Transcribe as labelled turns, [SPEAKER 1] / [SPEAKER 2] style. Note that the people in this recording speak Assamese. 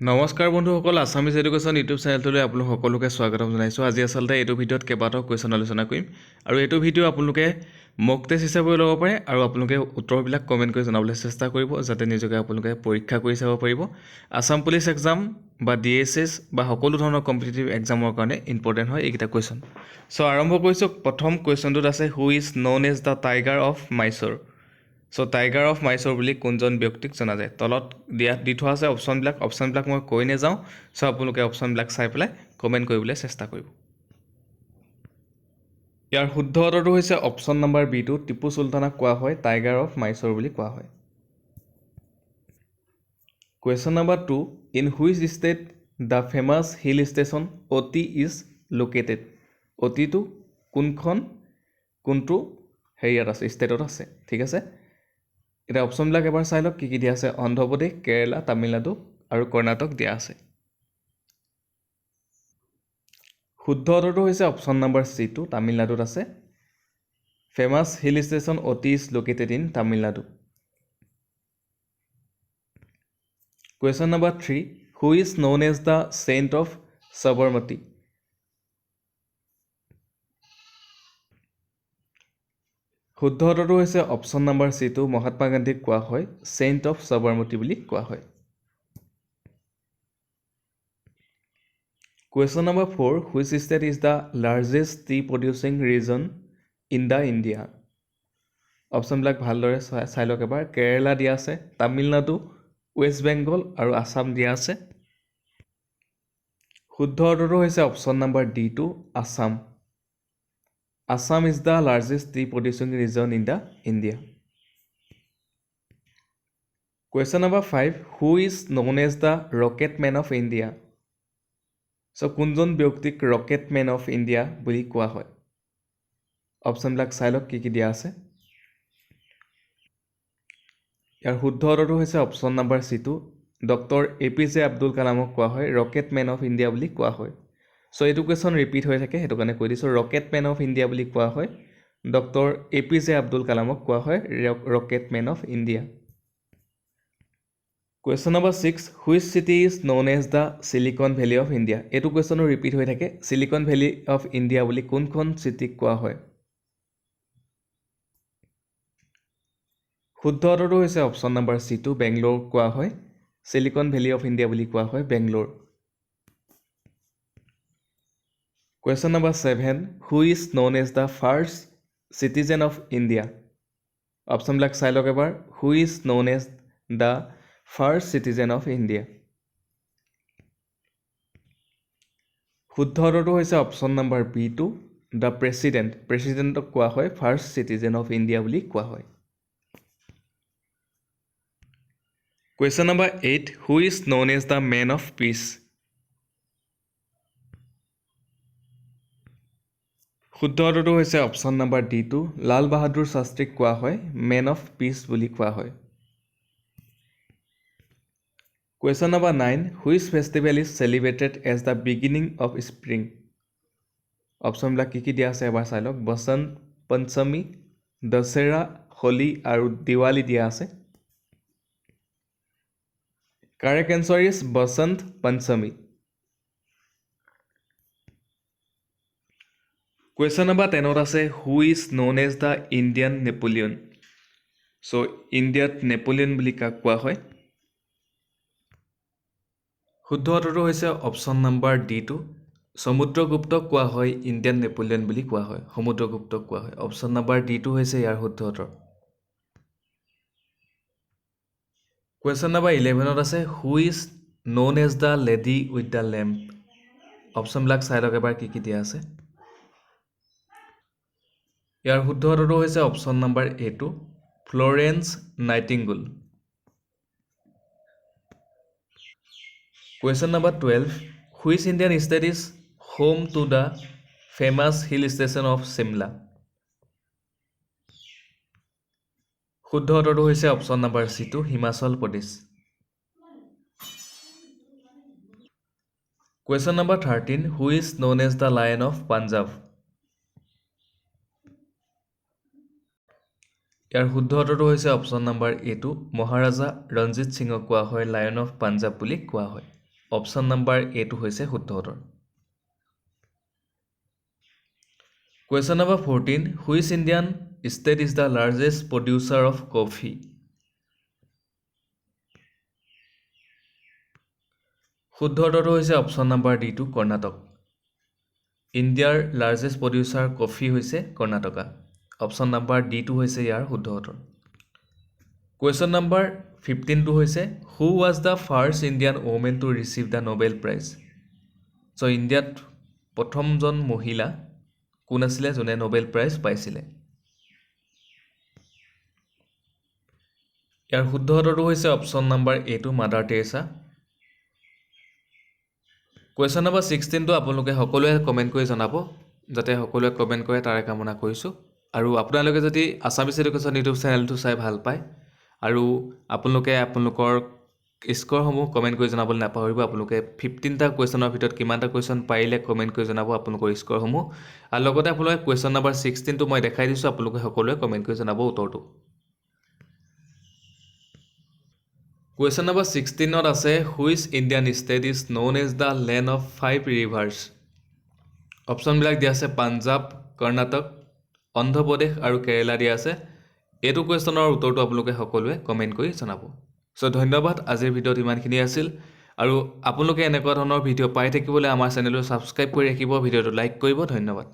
[SPEAKER 1] নমস্কাৰ বন্ধুসকল, আছামিজ এডুকেশ্যন ইউটিউব চেনেলটোলৈ আপোনালোক সকলোকে স্বাগতম জনাইছোঁ। আজি আচলতে এইটো ভিডিঅ'ত কেইবাটাও কুৱেশ্যন আলোচনা কৰিম আৰু এইটো ভিডিঅ' আপোনালোকে মক টেষ্ট হিচাপে ল'ব পাৰে আৰু আপোনালোকে উত্তৰবিলাক কমেণ্ট কৰি জনাবলৈ চেষ্টা কৰিব, যাতে নিজকে আপোনালোকে পৰীক্ষা কৰি চাব পাৰিব। আছাম পুলিচ এক্সাম বা DSS বা সকলো ধৰণৰ কম্পিটিটিভ এক্সামৰ কাৰণে ইম্পৰ্টেণ্ট হয় এইকেইটা কুৱেশ্যন। চ' আৰম্ভ কৰিছোঁ। প্ৰথম কুৱেশ্যনটোত আছে, who is known as the tiger of Mysore. So' tiger of Mysore বুলি কোনজন ব্যক্তিক জনা যায়? তলত দি থোৱা আছে অপশ্যনবিলাক মই কৈ নাযাওঁ। চ' আপোনালোকে অপশ্যনবিলাক চাই পেলাই কমেণ্ট কৰিবলৈ চেষ্টা কৰিব। ইয়াৰ শুদ্ধ উত্তৰটো হৈছে অপশ্যন নম্বৰ B2, টিপু চুলতানক কোৱা হয় টাইগাৰ অফ মাইচৰ বুলি কোৱা হয়। Question number 2, in which state the famous hill station Ooty is located. অ'টিটো কোনটো হেৰিয়াত আছে, ষ্টেটত আছে, ঠিক আছে। এতিয়া অপশ্যনবিলাক এবাৰ চাই লওক কি কি দিয়া আছে। অন্ধ্ৰপ্ৰদেশ, কেৰেলা, তামিলনাডু আৰু কৰ্ণাটক দিয়া আছে। শুদ্ধ উত্তৰটো হৈছে অপশ্যন নম্বৰ C2, তামিলনাডুত আছে। Famous hill station Ooty is located in Tamil Nadu. Question number 3, who is known as the saint of Sabarmati. শুদ্ধ উত্তৰটো হৈছে অপশ্যন নম্বৰ C2, মহাত্মা গান্ধীক কোৱা হয় চেইণ্ট অফ সবৰমতী বুলি কোৱা হয়। Question number 4, which state is the largest tea producing region in the India. অপশ্যনবিলাক ভালদৰে চাই লওক এবাৰ। কেৰেলা দিয়া আছে, তামিলনাডু, ৱেষ্ট বেংগল আৰু আছাম দিয়া আছে। শুদ্ধ উত্তৰটো হৈছে option number D2, Assam. Assam is the largest tea producing region in the India. Question number 5, who is known as the rocket man of India. চ' কোনজন ব্যক্তিক ৰকেট মেন অফ ইণ্ডিয়া বুলি কোৱা হয়? অপশ্যনবিলাক চাই লওক কি কি দিয়া আছে। ইয়াৰ শুদ্ধ উত্তৰটো হৈছে option number C2, doctor APJ Abdul কালামক কোৱা হয় ৰকেট মেন অফ ইণ্ডিয়া বুলি কোৱা হয়। চ' এইটো কুৱেশ্যন ৰিপিট হৈ থাকে, সেইটো কাৰণে কৈ দিছোঁ। ৰকেট মেন অফ ইণ্ডিয়া বুলি কোৱা হয় ডক্টৰ APJ আব্দুল কালামক কোৱা হয় rocket man of India. Question number 6, which city is known as the silicon valley of India. এইটো কুৱেশ্যনো ৰিপিট হৈ থাকে। চিলিকন ভেলী অফ ইণ্ডিয়া বুলি কোনখন চিটিক কোৱা হয়? শুদ্ধ উত্তৰটো হৈছে অপশ্যন নম্বৰ C2, বেংগলোৰ কোৱা হয়। চিলিকন ভেলী অফ ইণ্ডিয়া বুলি কোৱা হয় Bangalore. Question number 7, who is known as the first citizen of India. অপশ্যনবিলাক চাই লওক এবাৰ। Who is known as the first citizen of India. শুদ্ধ উত্তৰটো হৈছে option number B2, the president. প্ৰেছিডেণ্টক কোৱা হয় ফাৰ্ষ্ট চিটিজেন অফ ইণ্ডিয়া বুলি কোৱা হয়। Question number 8, who is known as the man of peace. শুদ্ধ উত্তৰটো হৈছে option number D2, Lal Bahadur শাস্ত্ৰীক কোৱা হয় মেন অফ পিচ বুলি কোৱা হয়। Question number 9, which festival is celebrated as the beginning of spring. অপশ্যনবিলাক কি কি দিয়া আছে এবাৰ চাই লওক। বসন্ত পঞ্চমী, দশেৰা, হোলী আৰু দিৱালী দিয়া আছে। Correct answer is Basant Panchami. Question number 10ত আছে, who is known as the Indian Napoleon. চ' ইণ্ডিয়াত নেপোলিয়ন বুলি কাক কোৱা হয়? শুদ্ধ উত্তৰটো হৈছে অপশ্যন নম্বৰ D2, সমুদ্ৰগুপ্তক কোৱা হয় ইণ্ডিয়ান নেপোলিয়ন বুলি কোৱা হয়। সমুদ্ৰগুপ্তক কোৱা হয়। অপশ্যন নম্বৰ D2 হৈছে ইয়াৰ শুদ্ধ উত্তৰ। কুৱেশ্যন নম্বৰ 11ত আছে, who is known as the lady with the lamp. অপশ্যনবিলাক চাই লওক এবাৰ কি কি দিয়া আছে। ইয়াৰ শুদ্ধ উত্তৰটো হৈছে option number A2, Florence Nightingale. Question number 12, which Indian state is home to the famous hill station of Shimla. শুদ্ধ উত্তৰটো হৈছে option number C2, Himachal Pradesh. Question number 13, who is known as the lion of Punjab. ইয়াৰ শুদ্ধ উত্তৰটো হৈছে অপশ্যন নম্বৰ A2, মহাৰাজা ৰঞ্জিত সিঙক কোৱা হয় লায়ন অফ পাঞ্জাৱ বুলি কোৱা হয়। অপশ্যন নাম্বাৰ এটো হৈছে শুদ্ধ উত্তৰ Question number 14 Which Indian state is the largest producer of coffee শুদ্ধ উত্তৰটো হৈছে option number D two Karnataka ইণ্ডিয়াৰ লাৰ্জেষ্ট প্ৰডিউচাৰ কফি হৈছে Karnataka option number D two হৈছে ইয়াৰ শুদ্ধ উত্তৰ Question number 15 টো হৈছে Who was the first Indian woman to receive the Nobel Prize So ইণ্ডিয়াত প্ৰথমজন মহিলা কোন আছিলে যোনে নোবেল প্ৰাইজ পাইছিলে ইয়াৰ শুদ্ধ উত্তৰটো হৈছে option number A two Mother Teresa Question number 16 টো আপোনালোকে সকলোৱে কমেন্ট কৰি জনাব যাতে সকলোৱে কমেন্ট কৰে তাৰে কামনা কৰিছো আৰু আপোনালোকে যদি আসামিজ এডুকেশ্যন ইউটিউব চেনেলটো চাই ভাল পায় আৰু আপোনালোকে আপোনালোকৰ স্কোৰসমূহ কমেন্ট কৰি জনাবলৈ নাপাহৰিব আপোনালোকে 15টা কোৱেশ্যনৰ ভিতৰত কিমানটা কোৱেশ্যন পাৰিলে কমেন্ট কৰি জনাব আপোনালোকৰ স্কোৰসমূহ আৰু লগতে আপোনালোকে কোৱেশ্যন নাম্বাৰ 16 টো মই দেখাই দিছো আপোনালোকে সকলোৱে কমেন্ট কৰি জনাব উত্তৰটো Question number 16 ত আছে Which Indian state is known as the land of five rivers option বিলাক দিয়া আছে পাঞ্জাব কৰ্ণাটক অন্ধ্ৰ প্ৰদেশ আৰু কেৰালা দিয়া আছে এটো কোৱেশ্যনৰ উত্তৰটো আপোনালোকে সকলোৱে কমেন্ট কৰি জনাব সো ধন্যবাদ আজিৰ ভিডিঅ'ত ইমানখিনি আছিল আৰু আপোনালোকে এনেকুৱা ধৰণৰ ভিডিঅ' পাই থাকিবলৈ আমাৰ চেনেলটো সাবস্ক্ৰাইব কৰি ৰাখিব ভিডিঅ'টো লাইক কৰিব ধন্যবাদ